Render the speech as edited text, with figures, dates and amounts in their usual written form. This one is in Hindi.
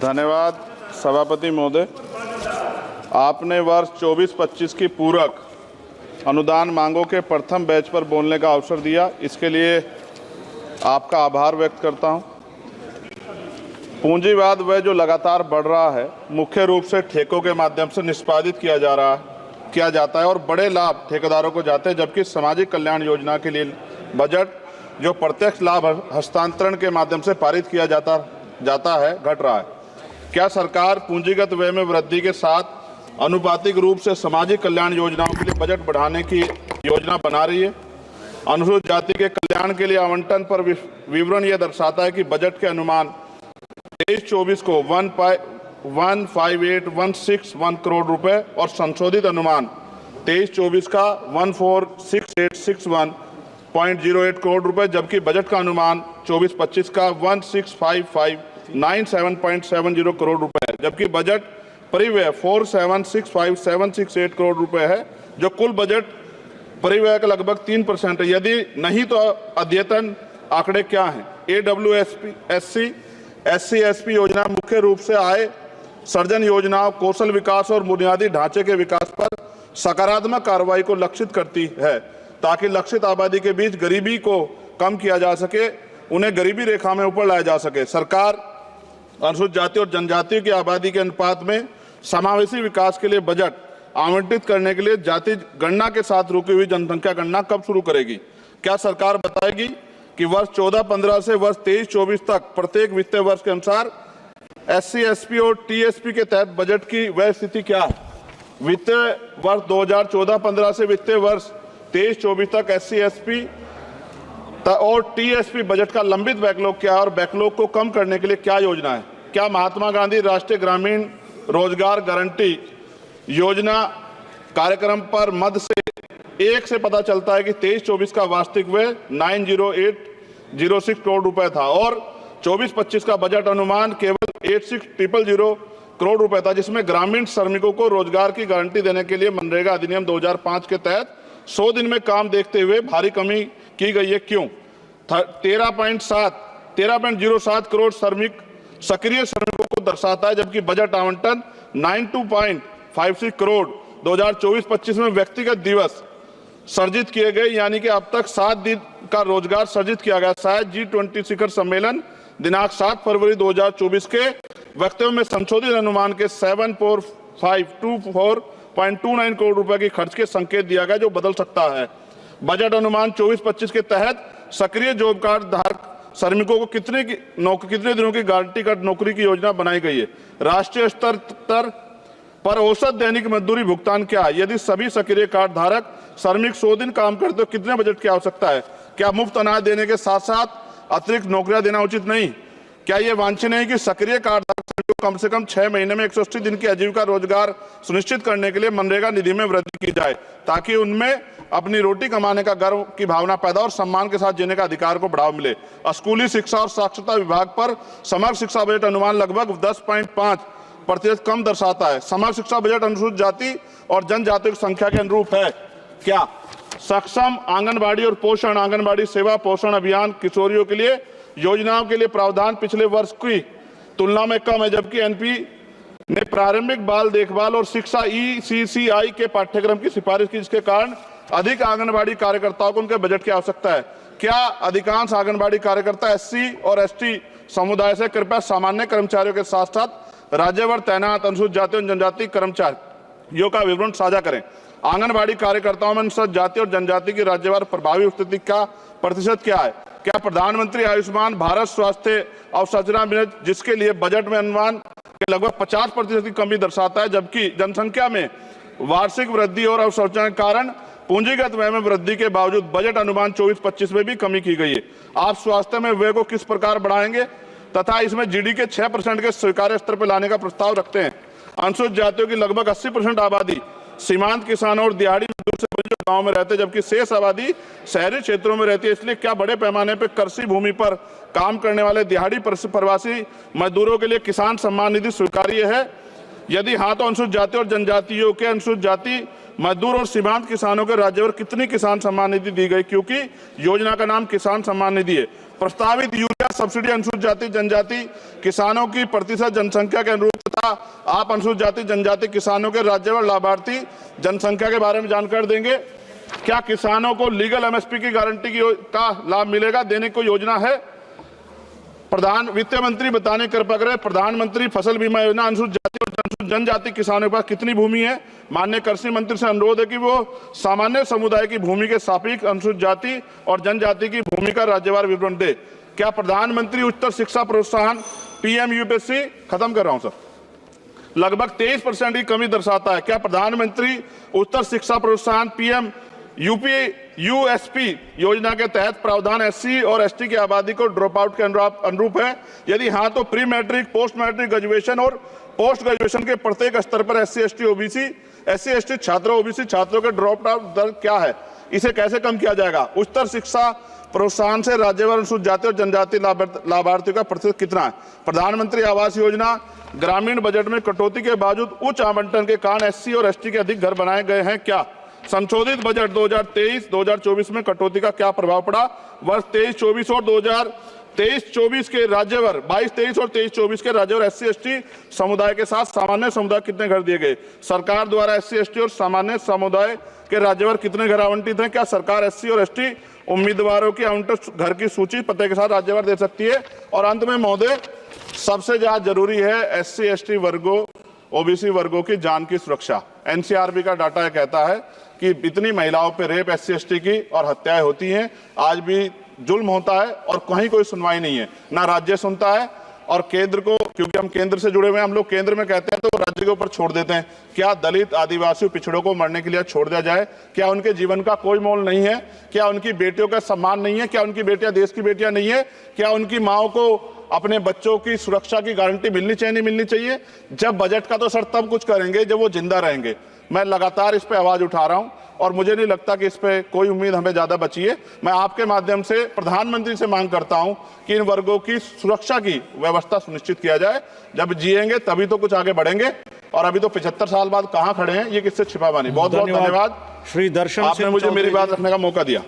धन्यवाद सभापति महोदय। आपने वर्ष 24-25 की पूरक अनुदान मांगों के प्रथम बैच पर बोलने का अवसर दिया, इसके लिए आपका आभार व्यक्त करता हूं। पूंजीवाद वह जो लगातार बढ़ रहा है, मुख्य रूप से ठेकों के माध्यम से निष्पादित किया जाता है और बड़े लाभ ठेकेदारों को जाते हैं, जबकि सामाजिक कल्याण योजना के लिए बजट जो प्रत्यक्ष लाभ हस्तांतरण के माध्यम से पारित किया जाता है घट रहा है। क्या सरकार पूंजीगत व्यय में वृद्धि के साथ अनुपातिक रूप से सामाजिक कल्याण योजनाओं के लिए बजट बढ़ाने की योजना बना रही है? अनुसूचित जाति के कल्याण के लिए आवंटन पर विवरण यह दर्शाता है कि बजट के अनुमान 23-24 को 15816 करोड़ रुपए और संशोधित अनुमान 23-24 का 146861.08 करोड़ रुपए, जबकि बजट का अनुमान 24-25 का 165597.70 करोड़ रुपए है, जबकि बजट परिव्यय 476576 करोड़ रुपए है, जो कुल बजट परिव्यय का लगभग 3% है। यदि नहीं तो अद्यतन आंकड़े क्या हैं? SC/SC योजना मुख्य रूप से आय सर्जन योजनाओं, कौशल विकास और बुनियादी ढांचे के विकास पर सकारात्मक कार्रवाई को लक्षित करती है, ताकि लक्षित आबादी के बीच गरीबी को कम किया जा सके, उन्हें गरीबी रेखा में ऊपर लाया जा सके। सरकार अनुसूचित जाति और जनजाति की आबादी के अनुपात में समावेशी विकास के लिए बजट आवंटित करने के लिए जाति गणना के साथ रुकी हुई जनसंख्या गणना कब शुरू करेगी? क्या सरकार बताएगी कि वर्ष 14-15 से वर्ष 23-24 तक प्रत्येक वित्तीय वर्ष के अनुसार SC, SP और TSP के तहत बजट की वह स्थिति क्या है? वित्तीय वर्ष 2014-15 से वित्तीय वर्ष 23-24 तक SC, SP और TSP बजट का लंबित बैकलॉग क्या है और बैकलॉग को कम करने के लिए क्या योजना है? क्या महात्मा गांधी राष्ट्रीय ग्रामीण रोजगार गारंटी योजना कार्यक्रम पर मद से 1 से पता चलता है कि 23-24 का वास्तविक व्यय 90806 करोड़ रुपए था और 24-25 का बजट अनुमान केवल 86,000 करोड़ रुपए था, जिसमें ग्रामीण श्रमिकों को रोजगार की गारंटी देने के लिए मनरेगा अधिनियम 2005 के तहत 100 दिन में काम देखते हुए भारी कमी की गई है। क्यों? 13.07 करोड़ सक्रिय श्रमिकों को दर्शाता है, जबकि बजट आवंटन 92.56 करोड़ 2024-25 में व्यक्तिगत दिवस सर्जित किए गए, यानी कि अब तक 7 दिन का रोजगार सर्जित किया गया। शायद G20 शिखर सम्मेलन दिनांक 7 फरवरी 2024 के वक्तव्य में संशोधित अनुमान के 74524.29 करोड़ रुपए की खर्च के संकेत दिया गया, जो बदल सकता है। बजट अनुमान 24-25 के तहत सक्रिय जॉब कार्ड धारक श्रमिकों को कितने दिनों की गारंटी कार्ड नौकरी की योजना बनाई गई है? राष्ट्रीय स्तर पर औसत दैनिक मजदूरी भुगतान क्या है? यदि सभी सक्रिय कार्ड धारक श्रमिक 100 दिन काम करते तो कितने बजट की आवश्यकता है? क्या मुफ्त अनाज देने के साथ साथ अतिरिक्त नौकरियां देना उचित नहीं? क्या यह वांछनीय है कि सक्रिय कार्ड धारक श्रमिकों को कम से कम 6 महीने में 180 दिन की आजीविका रोजगार सुनिश्चित करने के लिए मनरेगा निधि में वृद्धि की जाए, ताकि उनमें अपनी रोटी कमाने का गर्व की भावना पैदा और सम्मान के साथ जीने का अधिकार को बढ़ावा मिले। स्कूली शिक्षा और साक्षरता विभाग पर समग्र शिक्षा बजट अनुमान लगभग 10.5% कम दर्शाता है। समग्र शिक्षा बजट अनुसूचित जाति और जनजाति की संख्या के अनुरूप है क्या? सक्षम आंगनबाड़ी और पोषण आंगनबाड़ी सेवा पोषण अभियान किशोरियों के लिए योजनाओं के लिए प्रावधान पिछले वर्ष की तुलना में कम है, जबकि NP ने प्रारंभिक बाल देखभाल और शिक्षा ECCI के पाठ्यक्रम की सिफारिश की, जिसके कारण अधिक आंगनबाड़ी कार्यकर्ताओं को उनके बजट की आवश्यकता है। क्या अधिकांश आंगनबाड़ी कार्यकर्ता SC और ST समुदाय से? कृपया सामान्य कर्मचारियों के साथ साथ राज्यभर तैनात अनुसूचित जाति और जनजाति कर्मचारियों का विवरण साझा करें। आंगनबाड़ी कार्यकर्ताओं में अनुसूचित जाति और जनजाति की राज्यभर प्रभावी उपस्थिति का प्रतिशत क्या है? क्या प्रधानमंत्री आयुष्मान भारत स्वास्थ्य अवसंरचना मिशन, जिसके लिए बजट में अनुमान के लगभग 50% की कमी दर्शाता है, जबकि जनसंख्या में वार्षिक वृद्धि और अवसंरचना के कारण पूंजीगत व्यय में वृद्धि के बावजूद बजट अनुमान 24-25 में भी कमी की गई है? आप स्वास्थ्य में व्यय को किस प्रकार बढ़ाएंगे तथा इसमें GDP के 6% के स्वीकार्य स्तर पर लाने का प्रस्ताव रखते हैं? अनुसूचित जातियों की लगभग 80% आबादी सीमांत किसानों और दिहाड़ी मजदूर से बड़ी गांव में रहते हैं, जबकि शेष आबादी शहरी क्षेत्रों में रहती है। इसलिए क्या बड़े पैमाने पर कृषि भूमि पर काम करने वाले दिहाड़ी प्रवासी मजदूरों के लिए किसान सम्मान निधि स्वीकार्य है? यदि हाँ, तो अनुसूचित जाति और जनजातियों के अनुसूचित जाति मजदूर और सीमांत किसानों के राज्यभर कितनी किसान सम्मान निधि दी गई? क्योंकि योजना का नाम किसान सम्मान निधि है। प्रस्तावित यूरिया सब्सिडी अनुसूचित जाति जनजाति किसानों की प्रतिशत जनसंख्या के अनुरूप तथा आप अनुसूचित जाति जनजाति किसानों के राज्यवार लाभार्थी जनसंख्या के बारे में जानकारी देंगे। क्या किसानों को लीगल एमएसपी की गारंटी का लाभ मिलेगा, देने की कोई योजना है? प्रधान वित्त मंत्री बताने कृपया करें, प्रधानमंत्री फसल बीमा योजना अनुसूचित जाति और जनजाति किसानों के पास कितनी भूमि है? माननीय कृषि मंत्री से अनुरोध है कि वो सामान्य समुदाय की भूमि के सापेक्ष अनुसूचित जाति और जनजाति की भूमि का राज्यवार विवरण दे। क्या प्रधानमंत्री उच्चतर शिक्षा प्रोत्साहन पीएम यूपीएससी, खत्म कर रहा हूं सर, लगभग 23% की कमी दर्शाता है। क्या प्रधानमंत्री उच्चतर शिक्षा प्रोत्साहन पीएम यूएसपी योजना के तहत प्रावधान एससी और एसटी की आबादी को ड्रॉप आउट के अनुरूप है? यदि हाँ तो pre matric, post matric, graduation और पोस्ट ग्रेजुएशन के प्रत्येक स्तर पर एससी एसटी छात्रों, ओबीसी छात्रों के ड्रॉप आउट दर क्या है? इसे कैसे कम किया जाएगा? उच्चतर शिक्षा प्रोत्साहन से राज्यवार अनुसूचित जाति और जनजाति लाभार्थियों का प्रतिशत कितना है? प्रधानमंत्री आवास योजना ग्रामीण बजट में कटौती के बावजूद उच्च आवंटन के कारण एससी और एसटी के अधिक घर बनाए गए हैं क्या? संशोधित बजट 2023-2024 में कटौती का क्या प्रभाव पड़ा? वर्ष 23-24 और 2023-24 के राज्यवार 22-23 और 23-24 के राज्यवार एससी एसटी समुदाय के साथ सामान्य समुदाय कितने घर दिए गए? सरकार द्वारा एससी एसटी और सामान्य समुदाय के राज्यवार कितने घर आवंटित हैं? क्या सरकार एससी और एसटी उम्मीदवारों की आवंटित घर की सूची पते के साथ राज्यवार दे सकती है? और अंत में महोदय, सबसे ज्यादा जरूरी है एससी एसटी वर्गों, ओबीसी वर्गों की जान की सुरक्षा। एनसीआरबी का डाटा कहता है कि इतनी महिलाओं पे रेप, एससी एसटी की और हत्याएं होती हैं, आज भी जुल्म होता है और कहीं कोई सुनवाई नहीं है, ना राज्य सुनता है और केंद्र को, क्योंकि हम केंद्र से जुड़े हुए हैं, हम लोग केंद्र में कहते हैं तो राज्य के ऊपर छोड़ देते हैं। क्या दलित, आदिवासी, पिछड़ों को मरने के लिए छोड़ दिया जाए? क्या उनके जीवन का कोई मोल नहीं है? क्या उनकी बेटियों का सम्मान नहीं है? क्या उनकी बेटियां देश की बेटियां नहीं है? क्या उनकी माओ को अपने बच्चों की सुरक्षा की गारंटी मिलनी चाहिए, नहीं मिलनी चाहिए? जब बजट का तो सर तब कुछ करेंगे जब वो जिंदा रहेंगे। मैं लगातार इस पे आवाज उठा रहा हूं और मुझे नहीं लगता कि इस पे कोई उम्मीद हमें ज्यादा बची है। मैं आपके माध्यम से प्रधानमंत्री से मांग करता हूं कि इन वर्गों की सुरक्षा की व्यवस्था सुनिश्चित किया जाए। जब जिएंगे तभी तो कुछ आगे बढ़ेंगे, और अभी तो 75 साल बाद कहां खड़े हैं, ये किससे छिपा बनी। बहुत बहुत धन्यवाद श्री दर्शन, आपने मुझे मेरी बात रखने का मौका दिया।